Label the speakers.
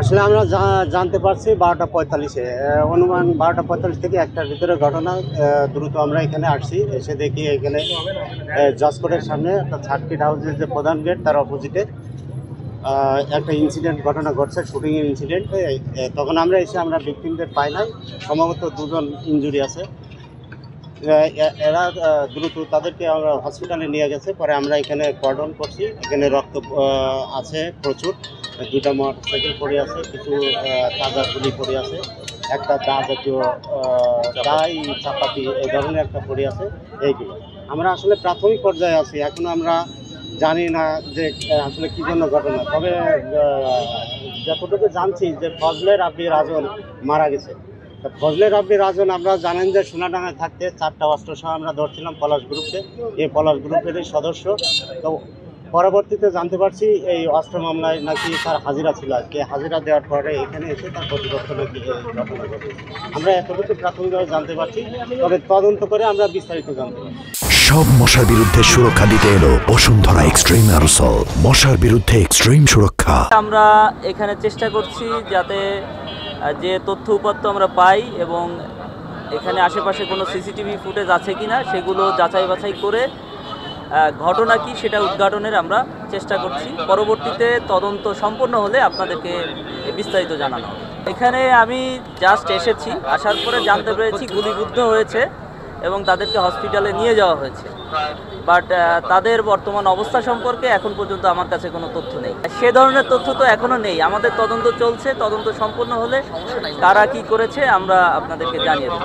Speaker 1: আসলে আমরা জানতে পারছি 12টা 45-এ, অনুমান 12টা 45 থেকে একটার ভিতরে ঘটনা। দ্রুত আমরা এখানে আসছি, এসে দেখি এখানে জজকোর্টের সামনে একটা সার্কিট হাউসের যে প্রধান গেট তার অপোজিটে একটা ইনসিডেন্ট ঘটনা ঘটছে, শুটিংয়ের ইনসিডেন্ট। তখন আমরা এসে আমরা ভিকটিমদের পাই নাই, সম্ভবত দুজন ইনজুরি আছে। এরা দ্রুত তাদেরকে আমরা হসপিটালে নিয়ে গেছে। পরে আমরা এখানে কর্ডন করছি, এখানে রক্ত আছে প্রচুর, দুটা মোটরসাইকেল পড়ে আছে, কিছু তাজা গুলি পড়ে আছে, একটা দা জাতীয় দাই চাপাতি এই ধরনের একটা পড়ে আছে। এইগুলো আমরা আসলে প্রাথমিক পর্যায়ে আছি, এখনো আমরা জানি না যে আসলে কী জন্য ঘটনা। তবে যতটুকু জানছি যে ফজলে রাব্বি রাজন মারা গেছে। ফজলে রাব্বি রাজন আমরা জানেন যে সোনাডাঙ্গায় থাকতে 4টা অস্ত্র সহ আমরা ধরছিলাম পলাশ গ্রুপকে, এই পলাশ গ্রুপেরই সদস্য। তো পরবর্তীতে জানতে পারছি এই অস্ত্র মামলায় নাকি তার হাজিরা ছিল, আর কি হাজিরা দেওয়ার পরে এখানে এসে তার প্রতিপক্ষ নাকি এই ঘটনা ঘটে। আমরা এতটুকু প্রাথমিকভাবে জানতে পারছি, তবে তদন্ত করে আমরা বিস্তারিত জানতে পারছি।
Speaker 2: সব মশার বিরুদ্ধে সুরক্ষা দিতে এলো বসুন্ধরা এক্সট্রিম অ্যারোসল, মশার বিরুদ্ধে এক্সট্রিম সুরক্ষা।
Speaker 3: আমরা এখানে চেষ্টা করছি যাতে যে তথ্য উপাত্ত আমরা পাই এবং এখানে আশেপাশে কোনো সিসিটিভি ফুটেজ আছে কিনা সেগুলো যাচাই বাছাই করে ঘটনা কি সেটা উদ্ঘাটনের আমরা চেষ্টা করছি। পরবর্তীতে তদন্ত সম্পন্ন হলে আপনাদেরকে বিস্তারিত জানানো হবে। এখানে আমি জাস্ট এসেছি, আসার পরে জানতে পেরেছি গুলিবিদ্ধ হয়েছে এবং তাদেরকে হসপিটালে নিয়ে যাওয়া হয়েছে। বাট তাদের বর্তমান অবস্থা সম্পর্কে এখন পর্যন্ত আমার কাছে কোনো তথ্য নেই। সে ধরনের তথ্য তো এখনও নেই, আমাদের তদন্ত চলছে। তদন্ত সম্পন্ন হলে কারা কি করেছে আমরা আপনাদেরকে জানিয়ে দেব।